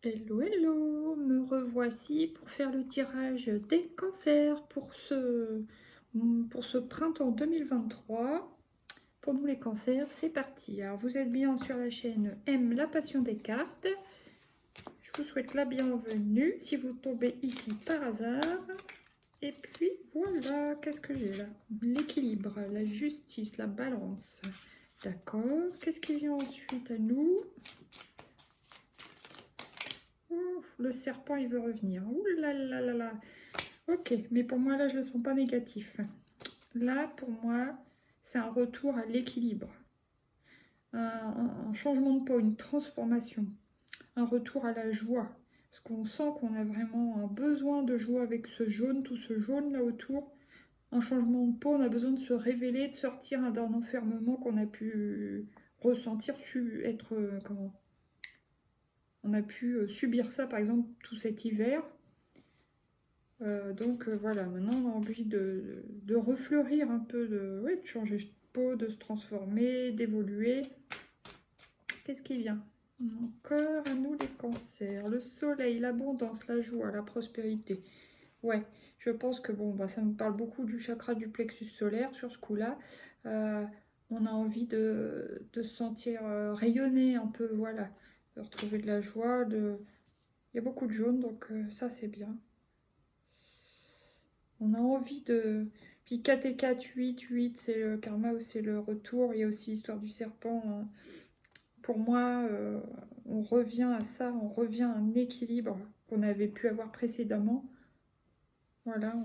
Hello, hello, me revoici pour faire le tirage des cancers pour ce printemps 2023. Pour nous les cancers, c'est parti. Alors vous êtes bien sur la chaîne M, la passion des cartes. Je vous souhaite la bienvenue si vous tombez ici par hasard. Et puis voilà, qu'est-ce que j'ai là? L'équilibre, la justice, la balance. D'accord, qu'est-ce qui vient ensuite à nous? Ouf, le serpent, il veut revenir. Ouh là là là là. Ok, mais pour moi, là, je ne le sens pas négatif. Là, pour moi, c'est un retour à l'équilibre. Un changement de peau, une transformation. Un retour à la joie. Parce qu'on sent qu'on a vraiment un besoin de joie avec ce jaune, tout ce jaune là autour. Un changement de peau, on a besoin de se révéler, de sortir d'un enfermement qu'on a pu ressentir, être, comment on a pu subir ça par exemple tout cet hiver. Donc voilà, maintenant on a envie de refleurir un peu, de changer de peau, de se transformer, d'évoluer. Qu'est-ce qui vient? Encore à nous les cancers, le soleil, l'abondance, la joie, la prospérité. Ouais, je pense que bon, bah, ça me parle beaucoup du chakra du plexus solaire sur ce coup-là. Euh, on a envie de se sentir rayonner un peu, voilà, de retrouver de la joie. Il y a beaucoup de jaune, donc ça c'est bien. On a envie de... Puis 4 et 4, 8, 8, c'est le karma ou c'est le retour. Il y a aussi l'histoire du serpent, hein. Pour moi, on revient à ça, on revient à un équilibre qu'on avait pu avoir précédemment. Voilà,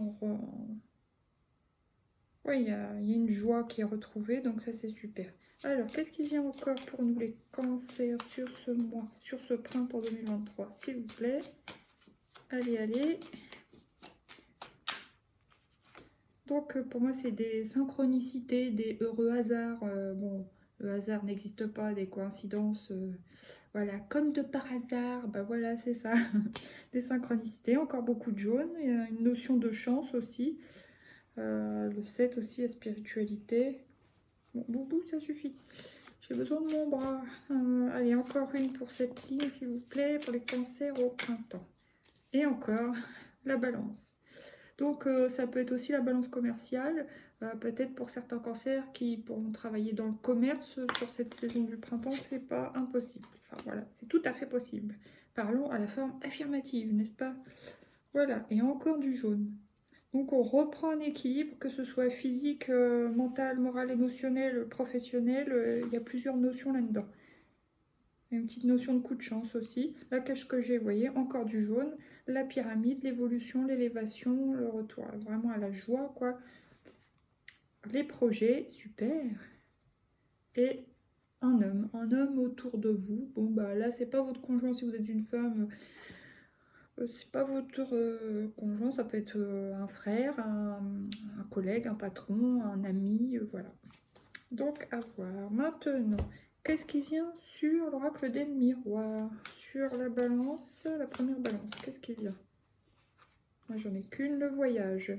ouais, il y a une joie qui est retrouvée, donc ça c'est super. Alors, qu'est-ce qui vient encore pour nous les cancers sur ce mois, sur ce printemps 2023, s'il vous plaît? Allez, allez. Donc pour moi c'est des synchronicités, des heureux hasards. Bon, le hasard n'existe pas, des coïncidences, voilà, comme de par hasard, bah voilà c'est ça. Des synchronicités, encore beaucoup de jaune, il y a une notion de chance aussi. Le 7 aussi, la spiritualité. Bon, boubou, ça suffit. J'ai besoin de mon bras. Allez, encore une pour cette ligne s'il vous plaît, pour les cancers au printemps. Et encore, la balance. Donc ça peut être aussi la balance commerciale, peut-être pour certains cancers qui pourront travailler dans le commerce sur cette saison du printemps, c'est pas impossible. Enfin voilà, c'est tout à fait possible. Parlons à la forme affirmative, n'est-ce pas? Voilà, et encore du jaune. Donc on reprend un équilibre, que ce soit physique, mental, moral, émotionnel, professionnel, il y a plusieurs notions là-dedans. Une petite notion de coup de chance aussi. Là, qu'est-ce que j'ai, vous voyez, encore du jaune. La pyramide, l'évolution, l'élévation, le retour vraiment à la joie, quoi. Les projets, super. Et un homme autour de vous. Bon, bah là, c'est pas votre conjoint si vous êtes une femme. C'est pas votre conjoint, ça peut être un frère, un collègue, un patron, un ami, voilà. Donc, à voir. Maintenant, qu'est-ce qui vient sur l'oracle des miroirs? Sur la balance, la première balance, qu'est-ce qui vient? Moi, j'en ai qu'une, le voyage.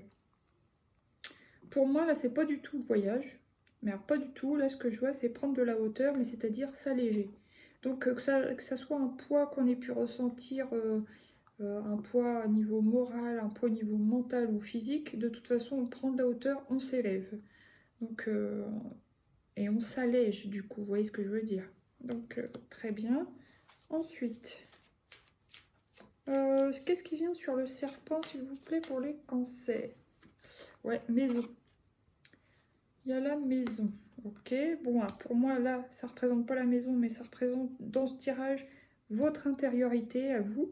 Pour moi, là, c'est pas du tout le voyage. Mais alors, pas du tout. Là, ce que je vois, c'est prendre de la hauteur, mais c'est-à-dire s'alléger. Donc, que ça soit un poids qu'on ait pu ressentir, un poids au niveau moral, un poids au niveau mental ou physique, de toute façon, on prend de la hauteur, on s'élève. Donc, et on s'allège du coup, vous voyez ce que je veux dire. Donc très bien. Ensuite, qu'est-ce qui vient sur le serpent s'il vous plaît pour les cancers? Ouais, maison. Il y a la maison. Ok, bon, alors, pour moi là, ça représente pas la maison, mais ça représente dans ce tirage votre intériorité à vous,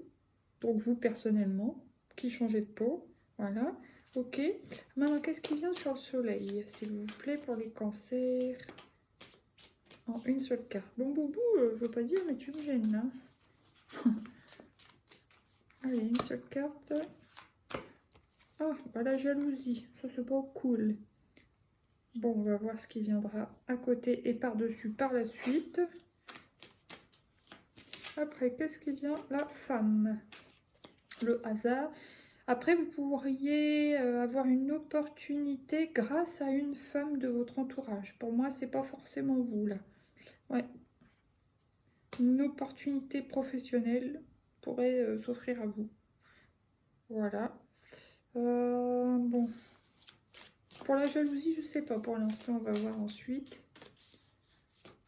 donc vous personnellement, qui changez de peau. Voilà, ok. Maintenant, qu'est-ce qui vient sur le soleil s'il vous plaît pour les cancers? En une seule carte. Bon, Boubou, je veux pas dire, mais tu me gênes, là. Allez, une seule carte. Ah, bah la jalousie. Ça, c'est pas cool. Bon, on va voir ce qui viendra à côté et par-dessus par la suite. Après, qu'est-ce qui vient? La femme. Le hasard. Après, vous pourriez avoir une opportunité grâce à une femme de votre entourage. Pour moi, c'est pas forcément vous, là. Ouais. Une opportunité professionnelle pourrait s'offrir à vous. Voilà. Bon. Pour la jalousie, je sais pas pour l'instant, on va voir ensuite.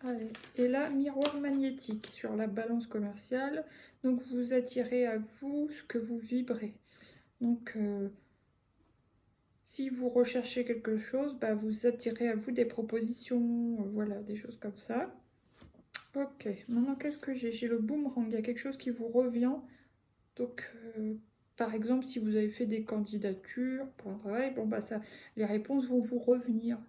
Allez. Et là, miroir magnétique sur la balance commerciale. Donc, vous attirez à vous ce que vous vibrez. Donc, si vous recherchez quelque chose, bah, vous attirez à vous des propositions, voilà, des choses comme ça. Ok, maintenant qu'est-ce que j'ai? J'ai le boomerang, il y a quelque chose qui vous revient. Donc, par exemple, si vous avez fait des candidatures pour un travail, bon, bah, ça, les réponses vont vous revenir.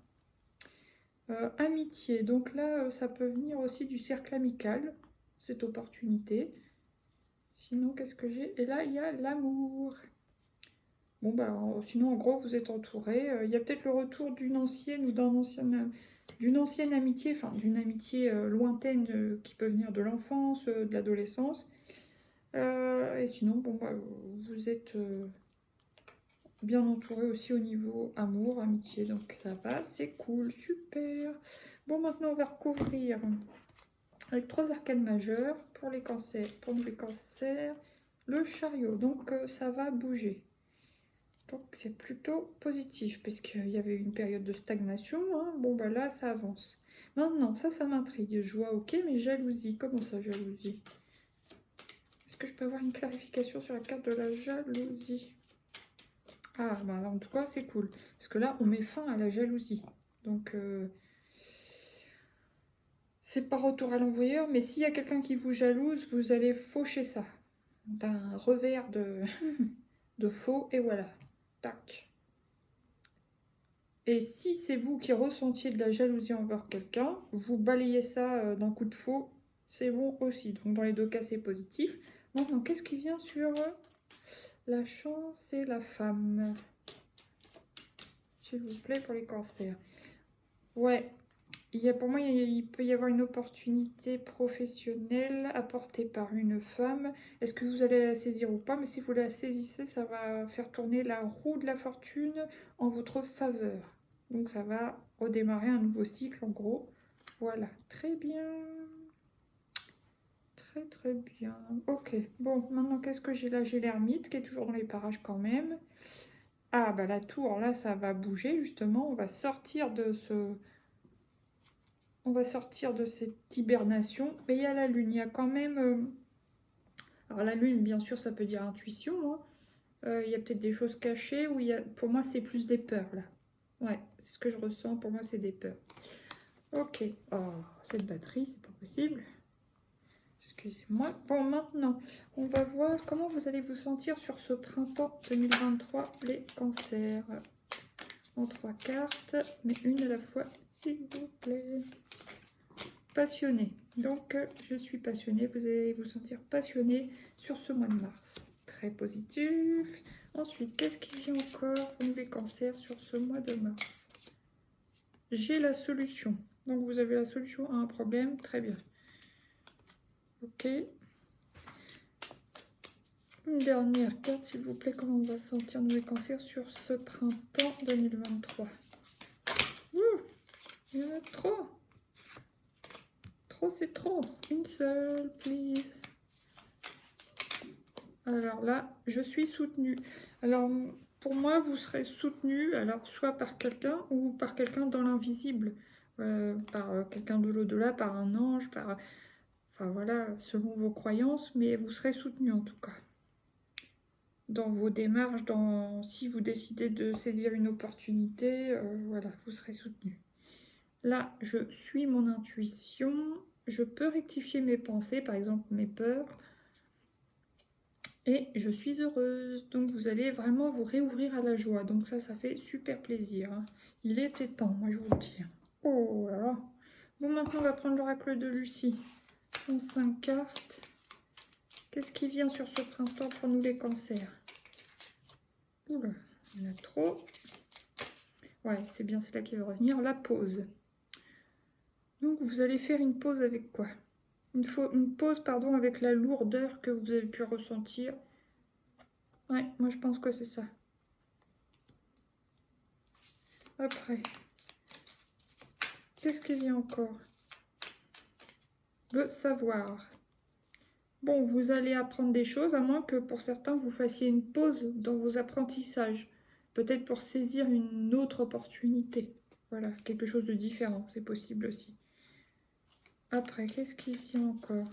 Amitié, donc là, ça peut venir aussi du cercle amical, cette opportunité. Sinon, qu'est-ce que j'ai? Et là, il y a l'amour. Bon, bah, sinon, en gros, vous êtes entouré. Il y a peut-être le retour d'une ancienne ou d'une ancienne amitié, enfin, d'une amitié lointaine qui peut venir de l'enfance, de l'adolescence. Et sinon, bon, bah, vous êtes bien entouré aussi au niveau amour, amitié, donc ça va, c'est cool, super. Bon, maintenant, on va recouvrir avec 3 arcanes majeures pour les cancers. Pour les cancers, le chariot, donc ça va bouger. Donc c'est plutôt positif, parce qu'il y avait une période de stagnation, hein. Bon bah là ça avance. Maintenant, ça m'intrigue, joie ok, mais jalousie, comment ça jalousie? Est-ce que je peux avoir une clarification sur la carte de la jalousie? Ah bah là, en tout cas c'est cool, parce que là on met fin à la jalousie. Donc c'est pas retour à l'envoyeur, mais s'il y a quelqu'un qui vous jalouse, vous allez faucher ça d'un revers de, de faux, et voilà, tac. Et si c'est vous qui ressentiez de la jalousie envers quelqu'un, vous balayez ça d'un coup de faux, c'est bon aussi. Donc dans les 2 cas, c'est positif. Maintenant, qu'est-ce qui vient sur la chance et la femme? S'il vous plaît, pour les cancers. Ouais, pour moi, il peut y avoir une opportunité professionnelle apportée par une femme. Est-ce que vous allez la saisir ou pas? Mais si vous la saisissez, ça va faire tourner la roue de la fortune en votre faveur. Donc ça va redémarrer un nouveau cycle en gros. Voilà, très bien. Très très bien. Ok, bon, maintenant qu'est-ce que j'ai là? J'ai l'ermite qui est toujours dans les parages quand même. Ah bah la tour, là ça va bouger justement. On va sortir de cette hibernation. Mais il y a la lune, il y a quand même... Alors la lune, bien sûr, ça peut dire intuition, hein. Il y a peut-être des choses cachées, ou pour moi, c'est plus des peurs, là. Ouais, c'est ce que je ressens, pour moi, c'est des peurs. Ok. Oh, cette batterie, c'est pas possible. Excusez-moi. Bon, maintenant, on va voir comment vous allez vous sentir sur ce printemps 2023, les cancers. En 3 cartes, mais une à la fois, s'il vous plaît. Passionné. Donc, je suis passionnée. Vous allez vous sentir passionné sur ce mois de mars. Très positif. Ensuite, qu'est-ce qui vient encore pour les cancers sur ce mois de mars? J'ai la solution. Donc, vous avez la solution à un problème. Très bien. Ok. Une dernière carte, s'il vous plaît. Comment on va sentir nos cancers sur ce printemps 2023? Ouh, il y en a trop. Trop, c'est trop. Une seule, please. Alors là, je suis soutenue. Alors, pour moi, vous serez soutenu, alors soit par quelqu'un ou par quelqu'un dans l'invisible, par quelqu'un de l'au-delà, par un ange, par... Enfin voilà, selon vos croyances, mais vous serez soutenu en tout cas. Dans vos démarches, si vous décidez de saisir une opportunité, voilà, vous serez soutenu. Là, je suis mon intuition, je peux rectifier mes pensées, par exemple mes peurs, et je suis heureuse. Donc vous allez vraiment vous réouvrir à la joie. Donc ça fait super plaisir, hein. Il était temps, moi je vous le dis. Oh là là. Bon, maintenant on va prendre l'oracle de Lucie. En 5 cartes. Qu'est-ce qui vient sur ce printemps pour nous les cancers? Oula, il y en a trop. Ouais, c'est bien, c'est là qui va revenir. La pause. Donc vous allez faire une pause avec quoi? Une pause, pardon, avec la lourdeur que vous avez pu ressentir. Ouais, moi je pense que c'est ça. Après, qu'est-ce qu'il y a encore? Le savoir. Bon, vous allez apprendre des choses, à moins que pour certains, vous fassiez une pause dans vos apprentissages. Peut-être pour saisir une autre opportunité. Voilà, quelque chose de différent, c'est possible aussi. Après, qu'est-ce qui vient encore?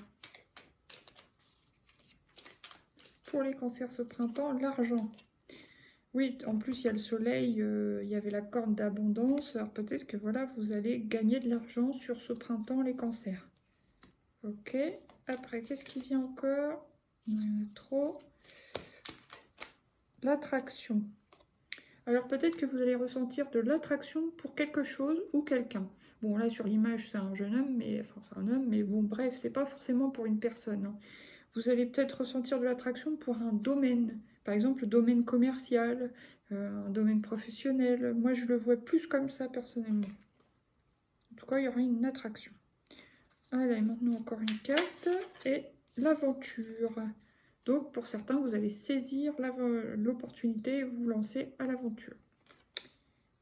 Pour les cancers ce printemps, l'argent. Oui, en plus, il y a le soleil, il y avait la corne d'abondance. Alors peut-être que voilà, vous allez gagner de l'argent sur ce printemps, les cancers. Ok. Après, qu'est-ce qui vient encore? Il y en a trop. L'attraction. Alors peut-être que vous allez ressentir de l'attraction pour quelque chose ou quelqu'un. Bon, là sur l'image, c'est un jeune homme, mais enfin c'est un homme, mais bon, bref, c'est pas forcément pour une personne, hein. Vous allez peut-être ressentir de l'attraction pour un domaine, par exemple le domaine commercial, un domaine professionnel. Moi, je le vois plus comme ça personnellement. En tout cas, il y aura une attraction. Allez, maintenant encore une carte et l'aventure. Donc, pour certains, vous allez saisir l'opportunité et vous lancer à l'aventure.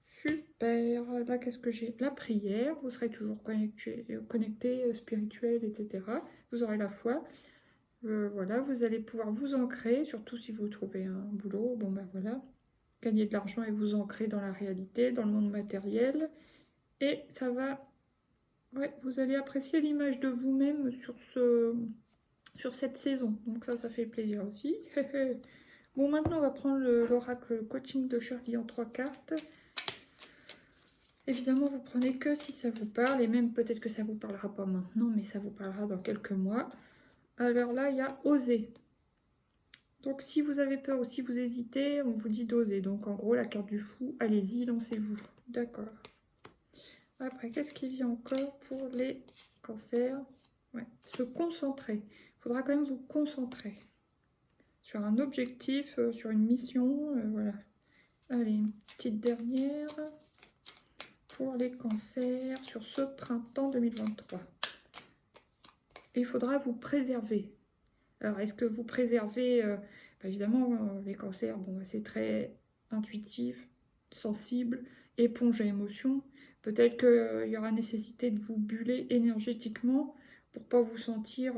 Super. Là, qu'est-ce que j'ai? La prière. Vous serez toujours connecté, spirituel, etc. Vous aurez la foi. Voilà, vous allez pouvoir vous ancrer, surtout si vous trouvez un boulot. Bon, ben voilà. Gagner de l'argent et vous ancrer dans la réalité, dans le monde matériel. Et ça va... Ouais, vous allez apprécier l'image de vous-même sur cette saison. Donc ça fait plaisir aussi. Bon, maintenant, on va prendre l'oracle coaching de Shirley en 3 cartes. Évidemment, vous prenez que si ça vous parle, et même peut-être que ça vous parlera pas maintenant, mais ça vous parlera dans quelques mois. Alors là, il y a oser. Donc si vous avez peur ou si vous hésitez, on vous dit d'oser. Donc en gros, la carte du fou, allez-y, lancez-vous. D'accord. Après, qu'est-ce qui vient encore pour les cancers? Ouais, se concentrer. Il faudra quand même vous concentrer sur un objectif, sur une mission. Voilà. Allez, une petite dernière pour les cancers sur ce printemps 2023. Et il faudra vous préserver. Alors, est-ce que vous préservez évidemment, les cancers, bon, c'est très intuitif, sensible, éponge à émotion. Peut-être qu'il y aura nécessité de vous buller énergétiquement pour ne pas vous sentir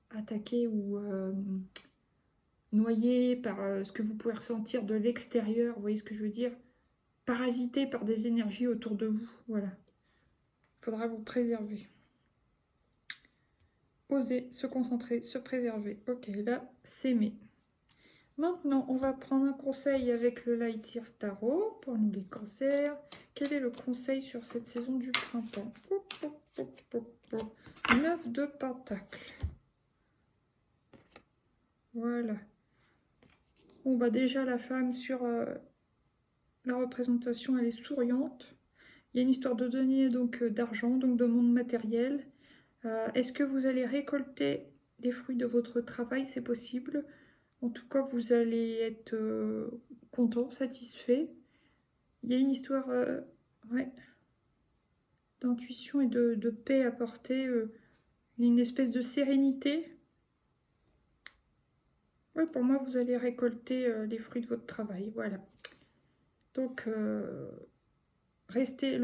attaqué ou noyé par ce que vous pouvez ressentir de l'extérieur. Vous voyez ce que je veux dire? Parasité par des énergies autour de vous. Voilà. Il faudra vous préserver. Oser, se concentrer, se préserver. Ok, là, s'aimer. Maintenant, on va prendre un conseil avec le Light Seer Tarot pour nous les cancers. Quel est le conseil sur cette saison du printemps? 9 de pentacles. Voilà. Bon, bah déjà, la femme sur la représentation, elle est souriante. Il y a une histoire de denier, donc d'argent, donc de monde matériel. Est-ce que vous allez récolter des fruits de votre travail? C'est possible. En tout cas, vous allez être content, satisfait. Il y a une histoire ouais, d'intuition et de paix apportée. Il y a une espèce de sérénité. Ouais, pour moi, vous allez récolter les fruits de votre travail. Voilà. Donc, le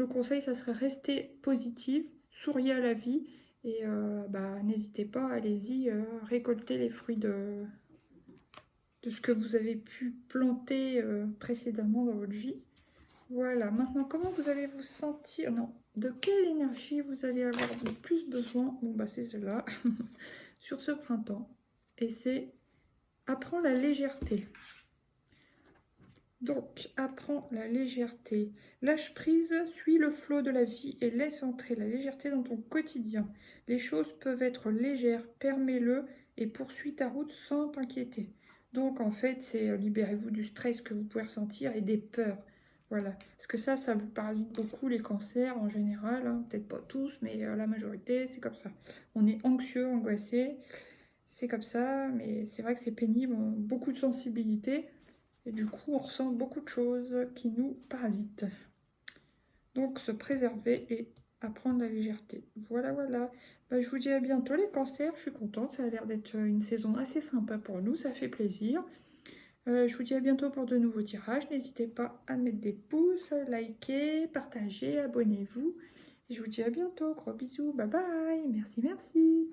conseil, ça serait rester positive, souriez à la vie. Et n'hésitez pas, allez-y, récolter les fruits de ce que vous avez pu planter précédemment dans votre vie. Voilà, maintenant, comment vous allez vous sentir? Non, de quelle énergie vous allez avoir le plus besoin? Bon, bah, c'est cela, sur ce printemps. Et c'est apprends la légèreté. Donc, apprends la légèreté. Lâche prise, suis le flot de la vie et laisse entrer la légèreté dans ton quotidien. Les choses peuvent être légères, permets-le et poursuis ta route sans t'inquiéter. Donc, en fait, c'est libérez-vous du stress que vous pouvez ressentir et des peurs. Voilà, parce que ça vous parasite beaucoup, les cancers en général, hein. Peut-être pas tous, mais la majorité, c'est comme ça. On est anxieux, angoissé, c'est comme ça, mais c'est vrai que c'est pénible, on a beaucoup de sensibilité. Et du coup, on ressent beaucoup de choses qui nous parasitent. Donc, se préserver et apprendre la légèreté. Voilà, voilà. Bah, je vous dis à bientôt les cancers. Je suis contente. Ça a l'air d'être une saison assez sympa pour nous. Ça fait plaisir. Je vous dis à bientôt pour de nouveaux tirages. N'hésitez pas à mettre des pouces, liker, partager, abonnez-vous. Et je vous dis à bientôt. Gros bisous. Bye bye. Merci, merci.